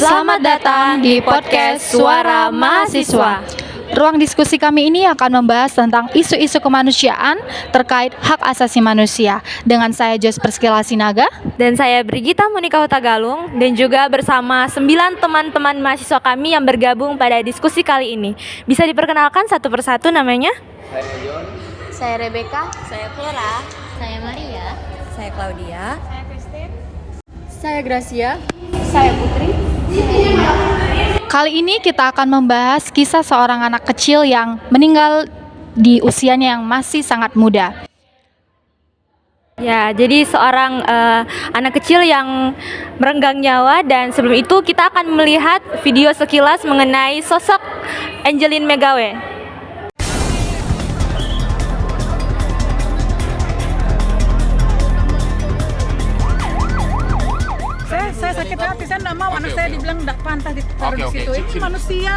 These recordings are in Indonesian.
Selamat datang di podcast Suara Mahasiswa. Ruang diskusi kami ini akan membahas tentang isu-isu kemanusiaan terkait hak asasi manusia. Dengan saya Jos Perskila Sinaga Dan saya Brigita Monika Hutagalung. Dan juga bersama 9 teman-teman mahasiswa kami yang bergabung pada diskusi kali ini. Bisa diperkenalkan satu persatu namanya? Saya John. Saya Rebecca. Saya Flora. Saya Maria. Saya Claudia. Saya Christine. Saya Gracia. Saya Putri. Kali ini kita akan membahas kisah seorang anak kecil yang meninggal di usianya yang masih sangat muda. Ya, jadi seorang anak kecil yang merenggang nyawa. Dan sebelum itu kita akan melihat video sekilas mengenai sosok Angeline Megawe. Saya sakit hati, saya nggak mau anak saya dibilang nggak pantas ditaruh di situ. Ini manusia.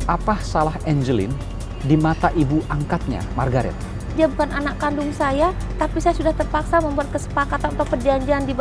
Apa salah Angeline di mata ibu angkatnya, Margaret? Dia bukan anak kandung saya, tapi saya sudah terpaksa membuat kesepakatan atau perjanjian di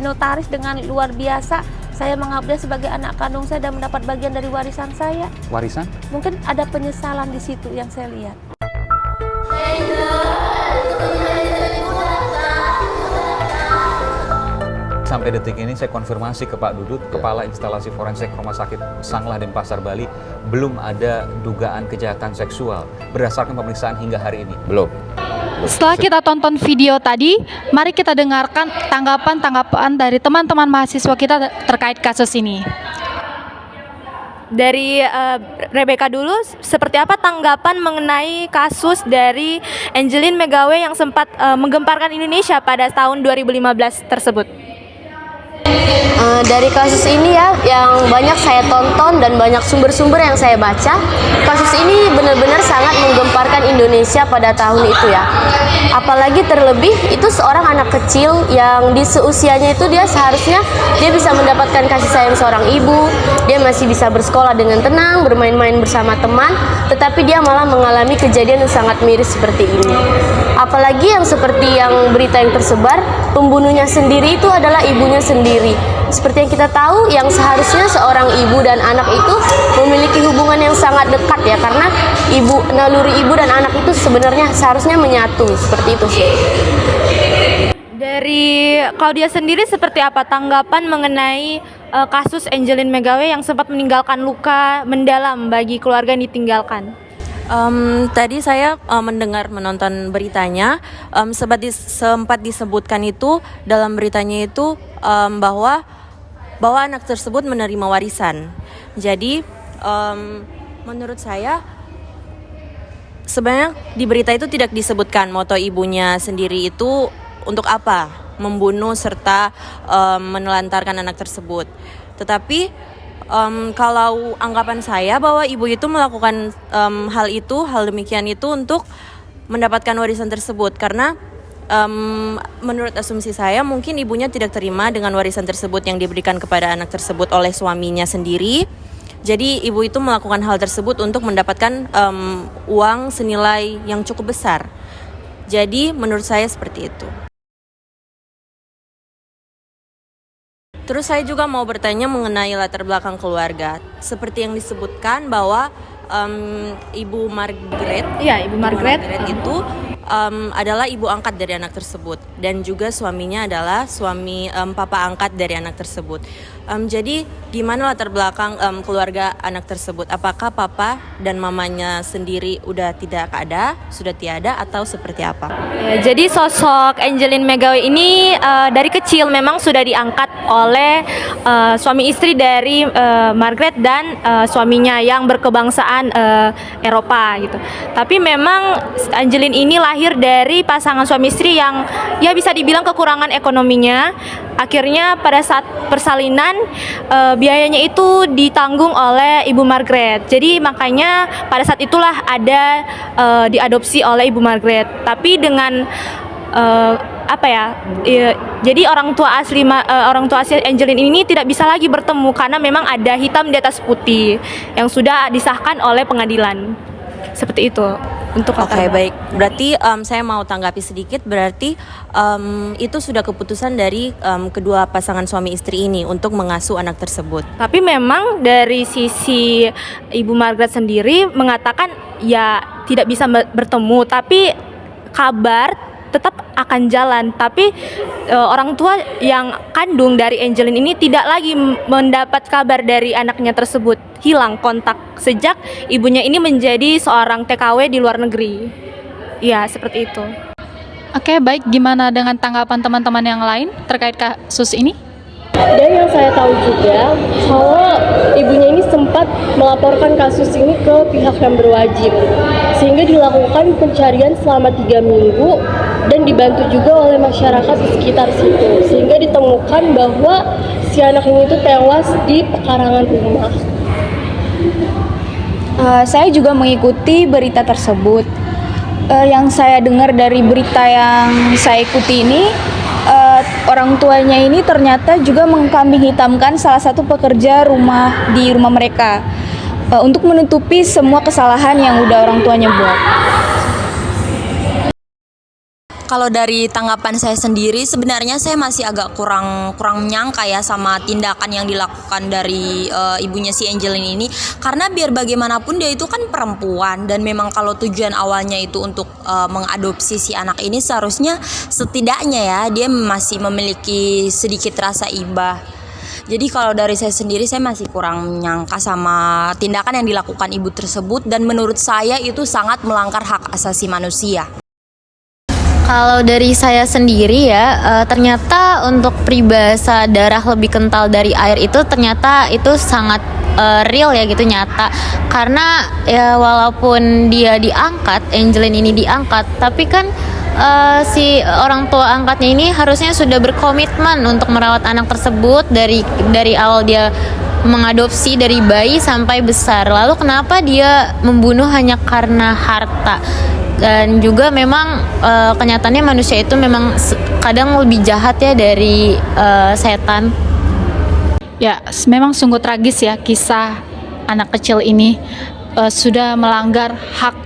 notaris dengan luar biasa. Saya menganggap dia sebagai anak kandung saya dan mendapat bagian dari warisan saya. Warisan? Mungkin ada penyesalan di situ yang saya lihat. Sampai detik ini saya konfirmasi ke Pak Dudut, Kepala Instalasi Forensik Rumah Sakit Sanglah Denpasar Bali, belum ada dugaan kejahatan seksual berdasarkan pemeriksaan hingga hari ini. Belum. Setelah kita tonton video tadi, mari kita dengarkan tanggapan dari teman-teman mahasiswa kita terkait kasus ini. Dari Rebecca dulu, seperti apa tanggapan mengenai kasus dari Angeline Megawe yang sempat menggemparkan Indonesia pada tahun 2015 tersebut? Dari kasus ini ya, yang banyak saya tonton dan banyak sumber-sumber yang saya baca, kasus ini benar-benar sangat menggemparkan Indonesia pada tahun itu ya. Apalagi terlebih itu seorang anak kecil yang di seusianya itu dia seharusnya dia bisa mendapatkan kasih sayang seorang ibu, dia masih bisa bersekolah dengan tenang, bermain-main bersama teman, tetapi dia malah mengalami kejadian yang sangat miris seperti ini. Apalagi yang seperti yang berita yang tersebar, pembunuhnya sendiri itu adalah ibunya sendiri. Seperti yang kita tahu, yang seharusnya seorang ibu dan anak itu memiliki hubungan yang sangat dekat ya, karena naluri ibu dan anak itu sebenarnya seharusnya menyatu, seperti itu sih. Dari Claudia sendiri seperti apa tanggapan mengenai kasus Angeline Megawe yang sempat meninggalkan luka mendalam bagi keluarga yang ditinggalkan? Tadi saya menonton beritanya, sempat disebutkan itu dalam beritanya itu bahwa anak tersebut menerima warisan. Jadi menurut saya sebenarnya di berita itu tidak disebutkan moto ibunya sendiri itu untuk apa membunuh serta menelantarkan anak tersebut. Tetapi kalau anggapan saya bahwa ibu itu melakukan hal demikian itu untuk mendapatkan warisan tersebut, karena menurut asumsi saya mungkin ibunya tidak terima dengan warisan tersebut yang diberikan kepada anak tersebut oleh suaminya sendiri. Jadi ibu itu melakukan hal tersebut untuk mendapatkan uang senilai yang cukup besar. Jadi menurut saya seperti itu. Terus saya juga mau bertanya mengenai latar belakang keluarga. Seperti yang disebutkan bahwa Ibu Margaret, Iya, Ibu Margaret itu adalah ibu angkat dari anak tersebut, dan juga suaminya adalah suami papa angkat dari anak tersebut. Jadi di mana latar belakang keluarga anak tersebut? Apakah papa dan mamanya sendiri sudah tiada, atau seperti apa? Ya, jadi sosok Angeline Megawe ini dari kecil memang sudah diangkat oleh suami istri dari Margaret dan suaminya yang berkebangsaan Eropa gitu. Tapi memang Angeline ini lahir dari pasangan suami istri yang ya bisa dibilang kekurangan ekonominya. Akhirnya pada saat persalinan biayanya itu ditanggung oleh Ibu Margaret. Jadi makanya pada saat itulah ada diadopsi oleh Ibu Margaret. Tapi dengan jadi orang tua asli Angeline ini tidak bisa lagi bertemu karena memang ada hitam di atas putih yang sudah disahkan oleh pengadilan. Seperti itu. untuk latar Oke, belakang. baik. Berarti saya mau tanggapi sedikit. Berarti itu sudah keputusan dari kedua pasangan suami istri ini untuk mengasuh anak tersebut. Tapi memang dari sisi Ibu Margaret sendiri mengatakan ya tidak bisa bertemu, tapi kabar tetap akan jalan. Tapi orang tua yang kandung dari Angeline ini tidak lagi mendapat kabar dari anaknya tersebut, hilang kontak sejak ibunya ini menjadi seorang TKW di luar negeri. Ya, seperti itu. Oke, baik. Gimana dengan tanggapan teman-teman yang lain terkait kasus ini? Dan yang saya tahu juga kalau ibunya ini sempat melaporkan kasus ini ke pihak yang berwajib, sehingga dilakukan pencarian selama 3 minggu dan dibantu juga oleh masyarakat di sekitar situ, sehingga ditemukan bahwa si anak ini itu tewas di pekarangan rumah. Saya juga mengikuti berita tersebut. Yang saya dengar dari berita yang saya ikuti ini, orang tuanya ini ternyata juga mengkambing hitamkan salah satu pekerja rumah di rumah mereka untuk menutupi semua kesalahan yang udah orang tuanya buat. Kalau dari tanggapan saya sendiri, sebenarnya saya masih agak kurang menyangka ya sama tindakan yang dilakukan dari ibunya si Angeline ini, karena biar bagaimanapun dia itu kan perempuan, dan memang kalau tujuan awalnya itu untuk mengadopsi si anak ini, seharusnya setidaknya ya dia masih memiliki sedikit rasa iba. Jadi kalau dari saya sendiri, saya masih kurang menyangka sama tindakan yang dilakukan ibu tersebut, dan menurut saya itu sangat melanggar hak asasi manusia. Kalau dari saya sendiri ya, ternyata untuk peribahasa darah lebih kental dari air itu ternyata itu sangat real ya gitu, nyata. Karena ya walaupun dia diangkat, Angeline ini diangkat, tapi kan si orang tua angkatnya ini harusnya sudah berkomitmen untuk merawat anak tersebut dari awal dia mengadopsi dari bayi sampai besar. Lalu kenapa dia membunuh hanya karena harta? Dan juga memang kenyataannya manusia itu memang kadang lebih jahat ya dari setan. Ya, memang sungguh tragis ya kisah anak kecil ini, sudah melanggar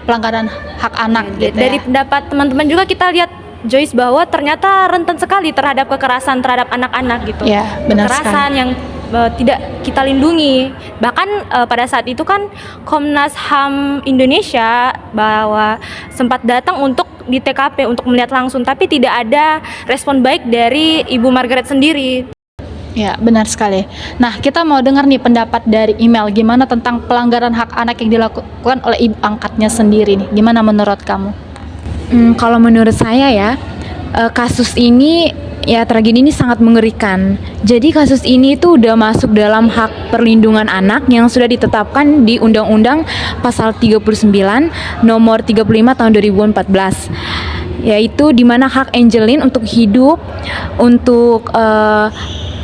pelanggaran hak anak gitu Dari ya. pendapat teman-teman juga kita lihat, Joyce, bahwa ternyata rentan sekali terhadap kekerasan terhadap anak-anak gitu. Ya, benar kekerasan sekali. yang tidak kita lindungi. Bahkan pada saat itu kan Komnas HAM Indonesia bahwa sempat datang untuk di TKP untuk melihat langsung, tapi tidak ada respon baik dari Ibu Margaret sendiri. Ya, benar sekali. Nah, kita mau dengar nih pendapat dari email, gimana tentang pelanggaran hak anak yang dilakukan oleh ibu angkatnya sendiri nih. Gimana menurut kamu? Kalau menurut saya ya, kasus ini ya, tragedi ini sangat mengerikan. Jadi kasus ini tuh udah masuk dalam hak perlindungan anak yang sudah ditetapkan di Undang-Undang Pasal 39 Nomor 35 Tahun 2014. Yaitu di mana hak Angeline untuk hidup, untuk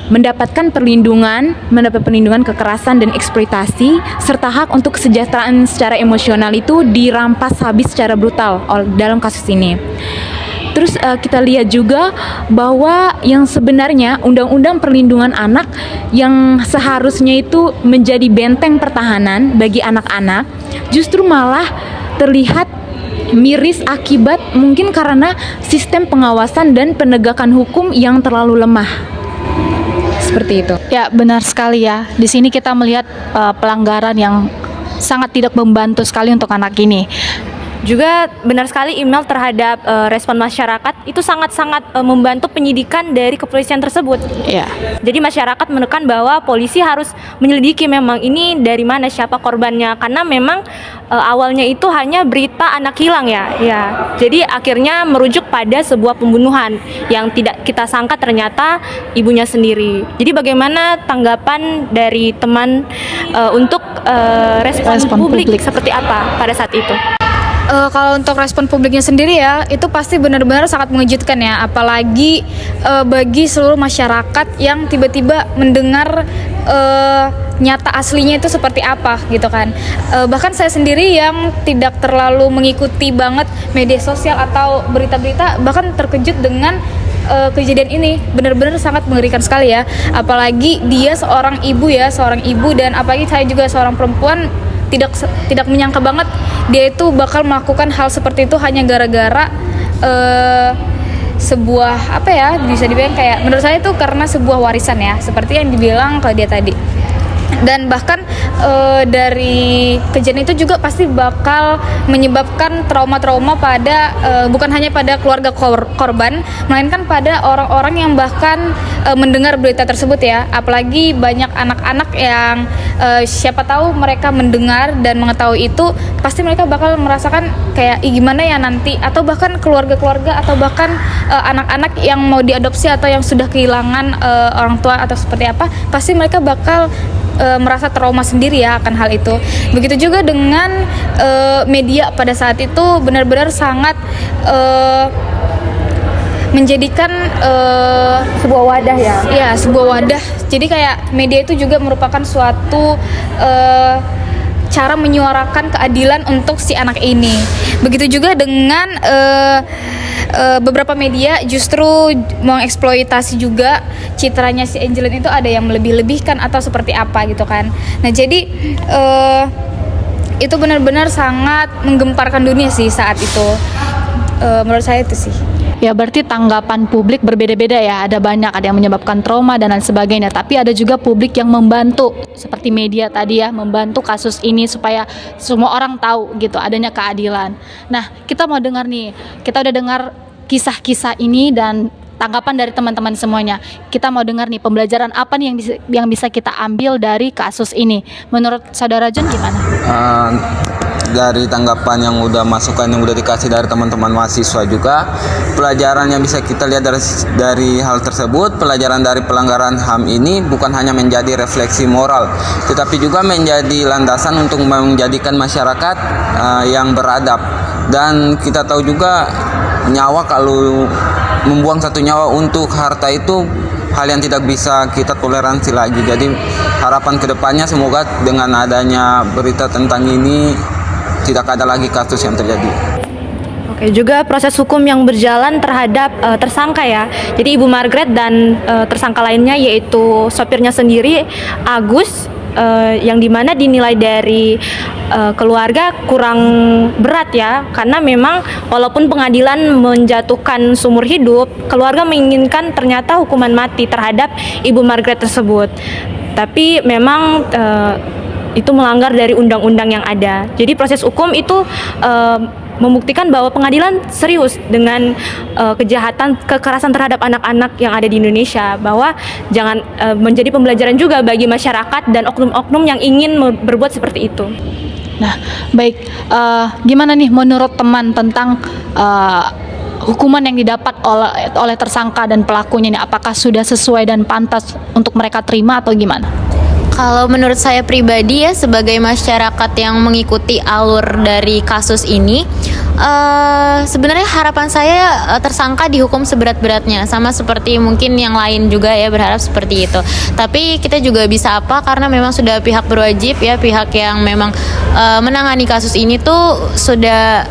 mendapat perlindungan kekerasan dan eksploitasi, serta hak untuk kesejahteraan secara emosional itu dirampas habis secara brutal dalam kasus ini. Terus kita lihat juga bahwa yang sebenarnya Undang-Undang Perlindungan Anak yang seharusnya itu menjadi benteng pertahanan bagi anak-anak, justru malah terlihat miris akibat mungkin karena sistem pengawasan dan penegakan hukum yang terlalu lemah. Seperti itu. Ya, benar sekali ya. Di sini kita melihat pelanggaran yang sangat tidak membantu sekali untuk anak ini. Juga benar sekali email terhadap respon masyarakat itu sangat-sangat membantu penyidikan dari kepolisian tersebut. Ya. Jadi masyarakat menekan bahwa polisi harus menyelidiki memang ini dari mana, siapa korbannya, karena memang awalnya itu hanya berita anak hilang ya. Jadi akhirnya merujuk pada sebuah pembunuhan yang tidak kita sangka ternyata ibunya sendiri. Jadi bagaimana tanggapan dari teman untuk respon publik seperti apa pada saat itu? Kalau untuk respon publiknya sendiri ya, itu pasti benar-benar sangat mengejutkan ya, apalagi bagi seluruh masyarakat yang tiba-tiba mendengar nyata aslinya itu seperti apa gitu kan. Bahkan saya sendiri yang tidak terlalu mengikuti banget media sosial atau berita-berita, bahkan terkejut dengan kejadian ini. Benar-benar sangat mengerikan sekali ya, apalagi dia seorang ibu dan apalagi saya juga seorang perempuan. tidak menyangka banget dia itu bakal melakukan hal seperti itu hanya gara-gara sebuah apa ya, bisa dibilang kayak, menurut saya itu karena sebuah warisan ya, seperti yang dibilang kalau dia tadi. Dan bahkan dari kejadian itu juga pasti bakal menyebabkan trauma-trauma pada bukan hanya pada keluarga korban, melainkan pada orang-orang yang bahkan mendengar berita tersebut ya. Apalagi banyak anak-anak yang siapa tahu mereka mendengar dan mengetahui itu, pasti mereka bakal merasakan kayak gimana ya nanti, atau bahkan keluarga-keluarga atau bahkan anak-anak yang mau diadopsi atau yang sudah kehilangan orang tua atau seperti apa, pasti mereka bakal merasa trauma sendiri ya akan hal itu. Begitu juga dengan media pada saat itu benar-benar sangat menjadikan Sebuah wadah ya. ya sebuah wadah. Jadi kayak media itu juga merupakan suatu cara menyuarakan keadilan untuk si anak ini. Begitu juga dengan beberapa media justru mengeksploitasi juga citranya si Angelin itu, ada yang melebih-lebihkan atau seperti apa gitu kan. Nah jadi itu benar-benar sangat menggemparkan dunia sih saat itu. Menurut saya itu sih. Ya berarti tanggapan publik berbeda-beda ya, ada banyak, ada yang menyebabkan trauma dan lain sebagainya, tapi ada juga publik yang membantu seperti media tadi ya, membantu kasus ini supaya semua orang tahu gitu adanya keadilan. Nah kita mau dengar nih, kita udah dengar kisah-kisah ini dan tanggapan dari teman-teman semuanya. Kita mau dengar nih pembelajaran apa nih yang bisa kita ambil dari kasus ini. Menurut saudara John gimana? Dari tanggapan yang udah masukan yang udah dikasih dari teman-teman mahasiswa juga, pelajaran yang bisa kita lihat dari hal tersebut, pelajaran dari pelanggaran HAM ini bukan hanya menjadi refleksi moral, tetapi juga menjadi landasan untuk menjadikan masyarakat yang beradab. Dan kita tahu juga nyawa, kalau membuang satu nyawa untuk harta itu hal yang tidak bisa kita toleransi lagi. Jadi harapan kedepannya semoga dengan adanya berita tentang ini tidak ada lagi kasus yang terjadi. Oke, juga proses hukum yang berjalan terhadap tersangka ya. Jadi Ibu Margaret dan tersangka lainnya yaitu sopirnya sendiri Agus, yang dimana dinilai dari keluarga kurang berat ya, karena memang walaupun pengadilan menjatuhkan seumur hidup, keluarga menginginkan ternyata hukuman mati terhadap Ibu Margaret tersebut. Tapi memang itu melanggar dari undang-undang yang ada. Jadi proses hukum itu membuktikan bahwa pengadilan serius dengan kejahatan kekerasan terhadap anak-anak yang ada di Indonesia, bahwa jangan menjadi pembelajaran juga bagi masyarakat dan oknum-oknum yang ingin berbuat seperti itu. Nah baik, gimana nih menurut teman tentang hukuman yang didapat oleh tersangka dan pelakunya ini, apakah sudah sesuai dan pantas untuk mereka terima atau gimana? Kalau menurut saya pribadi ya, sebagai masyarakat yang mengikuti alur dari kasus ini, sebenarnya harapan saya tersangka dihukum seberat-beratnya, sama seperti mungkin yang lain juga ya berharap seperti itu. Tapi kita juga bisa apa, karena memang sudah pihak berwajib ya, pihak yang memang menangani kasus ini tuh sudah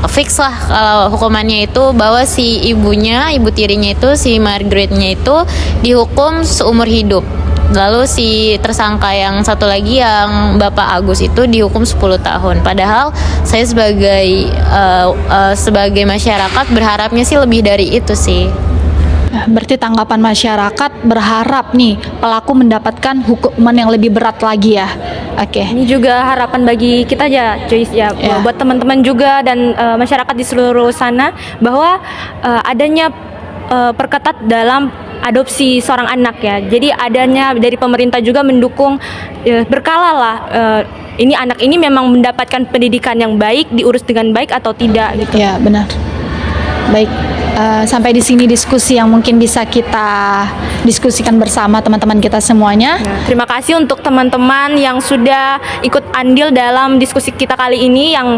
fix lah kalau hukumannya itu, bahwa si ibunya, ibu tirinya itu, si Margaretnya itu dihukum seumur hidup. Lalu si tersangka yang satu lagi yang Bapak Agus itu dihukum 10 tahun. Padahal saya sebagai masyarakat berharapnya sih lebih dari itu sih. Nah, berarti tanggapan masyarakat berharap nih pelaku mendapatkan hukuman yang lebih berat lagi ya. Oke. Ini juga harapan bagi kita ya, Joyce ya, buat teman-teman juga dan masyarakat di seluruh sana, bahwa adanya perketat dalam adopsi seorang anak ya. Jadi adanya dari pemerintah juga mendukung berkala lah. Ini anak ini memang mendapatkan pendidikan yang baik, diurus dengan baik atau tidak gitu. Ya benar. Baik, sampai di sini diskusi yang mungkin bisa kita diskusikan bersama teman-teman kita semuanya. Terima kasih untuk teman-teman yang sudah ikut andil dalam diskusi kita kali ini, yang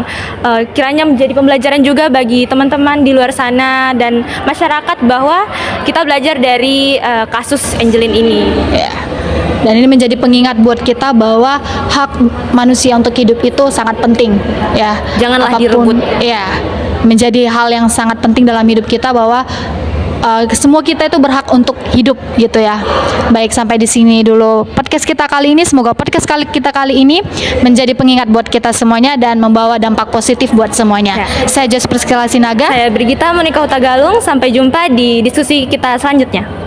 kiranya menjadi pembelajaran juga bagi teman-teman di luar sana dan masyarakat, bahwa kita belajar dari kasus Angelin ini. Ya. Dan ini menjadi pengingat buat kita bahwa hak manusia untuk hidup itu sangat penting ya. Janganlah direbut. Ya, menjadi hal yang sangat penting dalam hidup kita, bahwa semua kita itu berhak untuk hidup gitu ya. Baik, sampai di sini dulu podcast kita kali ini. Semoga podcast kita kali ini menjadi pengingat buat kita semuanya dan membawa dampak positif buat semuanya. Saya Jos Priscilla Sinaga. Saya Brigita Monika Hutagalung. Sampai jumpa di diskusi kita selanjutnya.